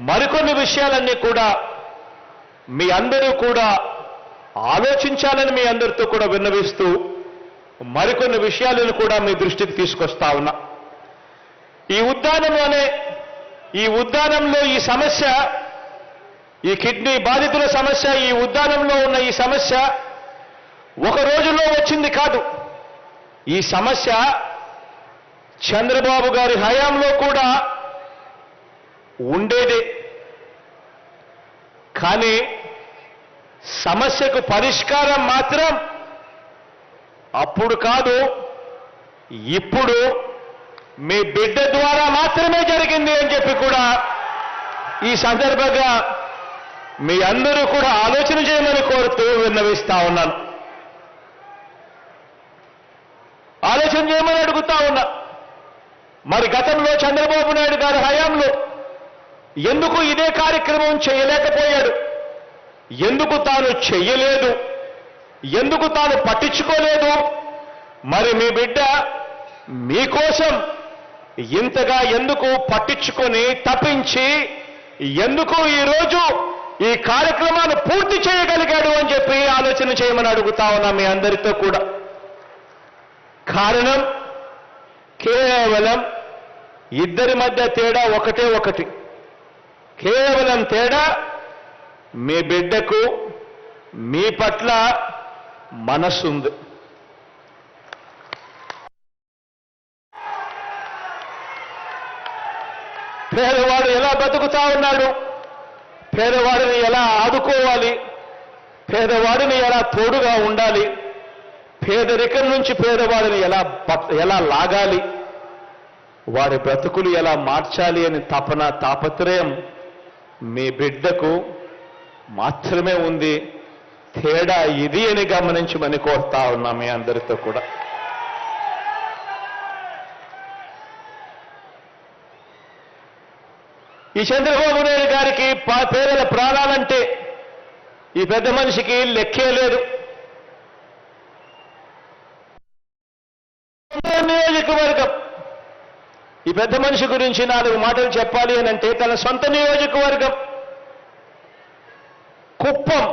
మరికొన్ని విషయాలన్నీ కూడా మీ అందరూ కూడా ఆలోచించాలని మీ అందరితో కూడా విన్నవిస్తూ మరికొన్ని విషయాలను కూడా మీ దృష్టికి తీసుకొస్తా ఉన్నా. ఈ ఉద్యానంలో ఈ సమస్య, ఈ కిడ్నీ బాధితుల సమస్య, ఈ ఉద్యానంలో ఉన్న ఈ సమస్య ఒక రోజులో వచ్చింది కాదు. ఈ సమస్య చంద్రబాబు గారి హయాంలో కూడా ఉండేదే. కానీ సమస్యకు పరిష్కారం మాత్రం అప్పుడు కాదు, ఇప్పుడు మీ బిడ్డ ద్వారా మాత్రమే జరిగింది అని చెప్పి కూడా ఈ సందర్భంగా మీ అందరూ కూడా ఆలోచన చేయమని కోరుతూ విన్నవిస్తా ఉన్నాను. ఆలోచన చేయమని అడుగుతా ఉన్నా. మరి గతంలో చంద్రబాబు నాయుడు గారి హయాంలో ఎందుకు ఇదే కార్యక్రమం చేయలేకపోయాడు? ఎందుకు తాను చెయ్యలేదు? ఎందుకు తాను పట్టించుకోలేదు? మరి మీ బిడ్డ మీకోసం ఇంతగా ఎందుకు పట్టించుకొని తప్పించి ఎందుకు ఈరోజు ఈ కార్యక్రమాన్ని పూర్తి చేయగలిగాడు అని చెప్పి ఆలోచన చేయమని అడుగుతా ఉన్నా మీ అందరితో కూడా. కారణం కేవలం ఇద్దరి మధ్య తేడా ఒకటే ఒకటి. కేవలం తేడా మీ బిడ్డకు మీ పట్ల మనస్సుంది. పేదవాడు ఎలా బతుకుతా ఉన్నాడు, పేదవాడిని ఎలా ఆదుకోవాలి, పేదవాడిని ఎలా తోడుగా ఉండాలి, పేదరికం నుంచి పేదవాడిని ఎలా లాగాలి, వాడి బ్రతుకులు ఎలా మార్చాలి అని తాపత్రయం మీ బిడ్డకు మాత్రమే ఉంది. తేడా ఇది అని గమనించమని కోరుతా ఉన్నా మీ అందరితో కూడా. ఈ చంద్రబాబు నాయుడు గారికి పేదల ప్రాణాలంటే ఈ పెద్ద మనిషికి లెక్కే లేదు. నియోజకవర్గం, ఈ పెద్ద మనిషి గురించి 4 మాటలు చెప్పాలి అని అంటే తన సొంత నియోజకవర్గం కుప్పం,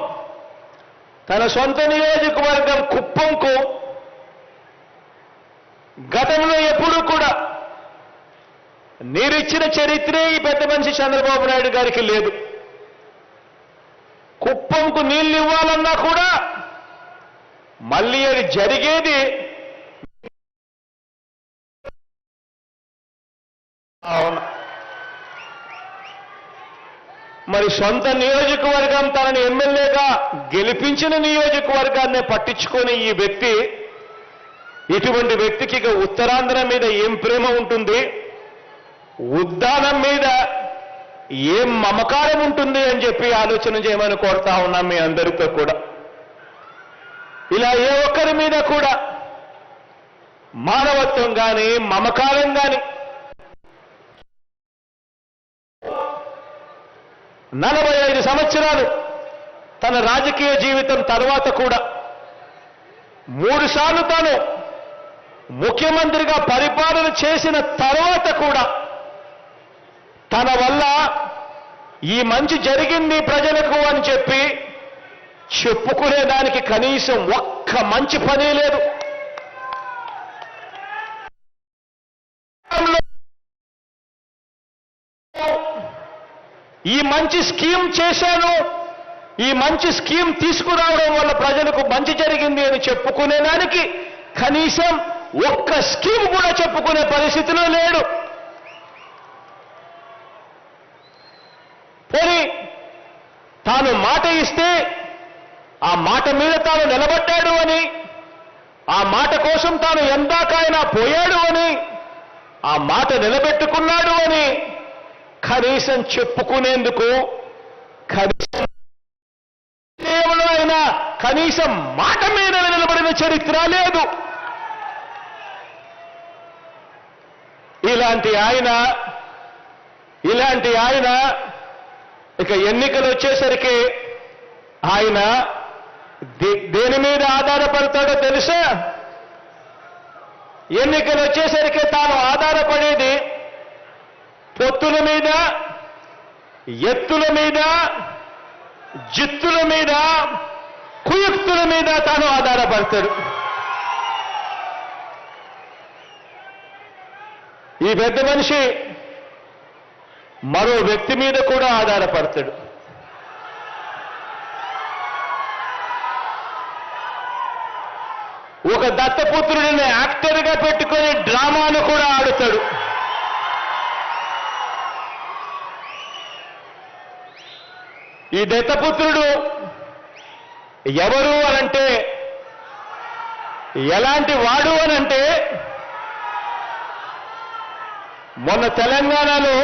తన సొంత నియోజకవర్గం కుప్పంకు గతంలో ఎప్పుడూ కూడా నీరిచ్చిన చరిత్రే ఈ పెద్ద మనిషి చంద్రబాబు నాయుడు గారికి లేదు. కుప్పంకు నీళ్లు ఇవ్వాలన్నా కూడా మళ్ళీ అది జరిగేది అవును. మరి సొంత నియోజకవర్గం తనని ఎమ్మెల్యేగా గెలిపించిన నియోజకవర్గాన్ని పట్టించుకొని ఈ వ్యక్తి, ఇటువంటి వ్యక్తికి ఇక ఉత్తరాంధ్ర మీద ఏం ప్రేమ ఉంటుంది, ఉద్దానం మీద ఏం మమకారం ఉంటుంది అని చెప్పి ఆలోచన చేయమని కోరుతా ఉన్నాం మీ అందరితో కూడా. ఇలా ఏ ఒక్కరి మీద కూడా మానవత్వం కానీ మమకారం కానీ 45 సంవత్సరాలు తన రాజకీయ జీవితం తర్వాత కూడా 3 సార్లు తాను ముఖ్యమంత్రిగా పరిపాలన చేసిన తర్వాత కూడా తన వల్ల ఈ మంచి జరిగింది ప్రజలకు అని చెప్పి చెప్పుకునేదానికి కనీసం ఒక్క మంచి పని లేదు. ఈ మంచి స్కీమ్ చేశాను, ఈ మంచి స్కీమ్ తీసుకురావడం వల్ల ప్రజలకు మంచి జరిగింది అని చెప్పుకునేదానికి కనీసం ఒక్క స్కీమ్ కూడా చెప్పుకునే పరిస్థితిలో లేడు. పోనీ తాను మాట ఇస్తే ఆ మాట మీద తాను నిలబడ్డాడు అని, ఆ మాట కోసం తాను ఎందాకైనా పోయాడు అని, ఆ మాట నిలబెట్టుకున్నాడు అని కనీసం చెప్పుకునేందుకు కేవలం అయినా కనీసం మాట మీద నిలబడిన చరిత్ర లేదు. ఇలాంటి ఆయన ఇక ఎన్నికలు వచ్చేసరికి ఆయన దేని మీద ఆధారపడతాడో తెలుసా? ఎన్నికలు వచ్చేసరికి తాను ఆధారపడేది పొత్తుల మీద, ఎత్తుల మీద, జిత్తుల మీద, కుయుక్తుల మీద తాను ఆధారపడతాడు. ఈ పెద్ద మనిషి మరో వ్యక్తి మీద కూడా ఆధారపడతాడు. ఒక దత్తపుత్రుడిని యాక్టర్గా పెట్టుకొని డ్రామాను కూడా ఆడుతాడు. ఈ దత్తపుత్రుడు ఎవరు అనంటే, ఎలాంటి వాడు అనంటే, మొన్న తెలంగాణలో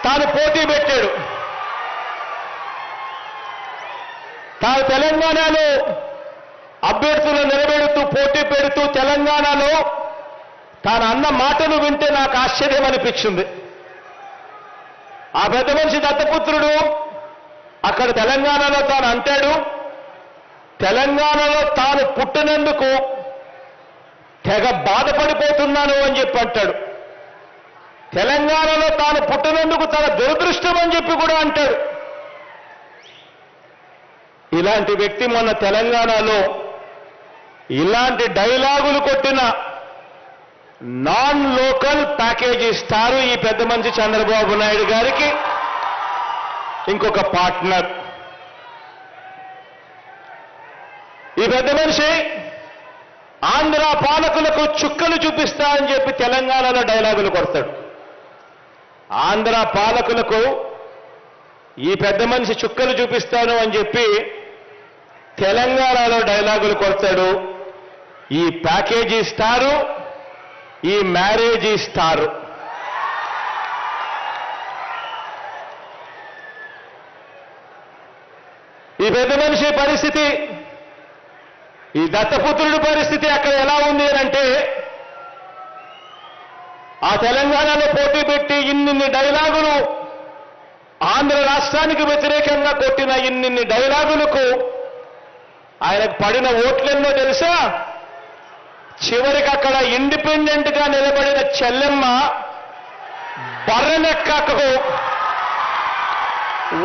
తాను పోటీ పెట్టాడు. తాను తెలంగాణలో అభ్యర్థులను నిలబెడుతూ పోటీ పెడుతూ తెలంగాణలో తాను అన్న మాటలు వింటే నాకు ఆశ్చర్యం అనిపించింది. ఆ పెద్ద మనిషి దత్తపుత్రుడు అక్కడ తెలంగాణలో తాను అంటాడు, తెలంగాణలో తాను పుట్టినందుకు తెగ బాధపడిపోతున్నాను అని చెప్పి అంటాడు. తెలంగాణలో తాను పుట్టినందుకు తన దురదృష్టం అని చెప్పి కూడా అంటాడు. ఇలాంటి వ్యక్తి మొన్న తెలంగాణలో ఇలాంటి డైలాగులు కొట్టిన నాన్ లోకల్ ప్యాకేజ్ ఇస్తారు ఈ పెద్ద మనిషి చంద్రబాబు నాయుడు గారికి ఇంకొక పార్ట్నర్. ఈ పెద్ద మనిషి ఆంధ్ర పాలకులకు చుక్కలు చూపిస్తా అని చెప్పి తెలంగాణలో డైలాగులు కొడతాడు. ఆంధ్ర పాలకులకు ఈ పెద్ద మనిషి చుక్కలు చూపిస్తాను అని చెప్పి తెలంగాణలో డైలాగులు కొడతాడు. ఈ ప్యాకేజీ ఇస్తారు, ఈ మ్యారేజ్ ఇస్తారు. ఈ పెద్ద మనిషి పరిస్థితి, ఈ దత్తపుత్రుడి పరిస్థితి అక్కడ ఎలా ఉంది అంటే, ఆ తెలంగాణలో పోటీ పెట్టి ఇన్నిన్ని డైలాగులు ఆంధ్ర రాష్ట్రానికి వ్యతిరేకంగా కొట్టిన ఇన్నిన్ని డైలాగులకు ఆయనకు పడిన ఓట్లెన్నో తెలుసా? చివరికి అక్కడ ఇండిపెండెంట్ గా నిలబడిన చెల్లెమ్మ బర్రెనెక్కకు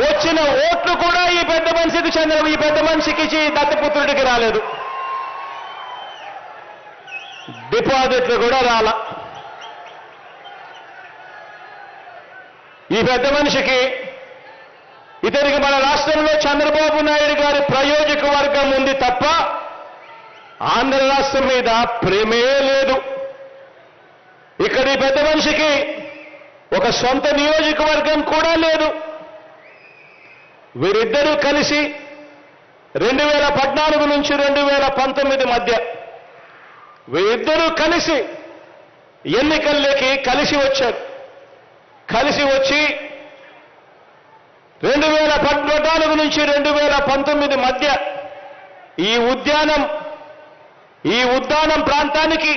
వచ్చిన ఓట్లు కూడా ఈ పెద్ద మనిషికి దత్తపుత్రుడికి రాలేదు. డిపాజిట్లు కూడా రాల. ఈ పెద్ద మనిషికి ఇతనికి మన రాష్ట్రంలో చంద్రబాబు నాయుడు గారి ప్రయోజకవర్గం ఉంది తప్ప ఆంధ్ర రాష్ట్రం మీద ప్రేమే లేదు. ఇక్కడ ఈ పెద్ద మనిషికి ఒక సొంత నియోజకవర్గం కూడా లేదు. వీరిద్దరూ కలిసి 2014 నుంచి 2019 మధ్య వీరిద్దరూ కలిసి ఎన్నికల్లోకి కలిసి వచ్చారు. కలిసి వచ్చి 2014 నుంచి 2019 మధ్య ఈ ఉద్యానం ప్రాంతానికి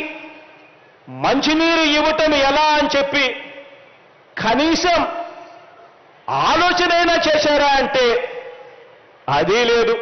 మంచినీరు ఇవ్వటం ఎలా అని చెప్పి కనీసం ఆలోచనైనా చేశారా అంటే అది లేదు.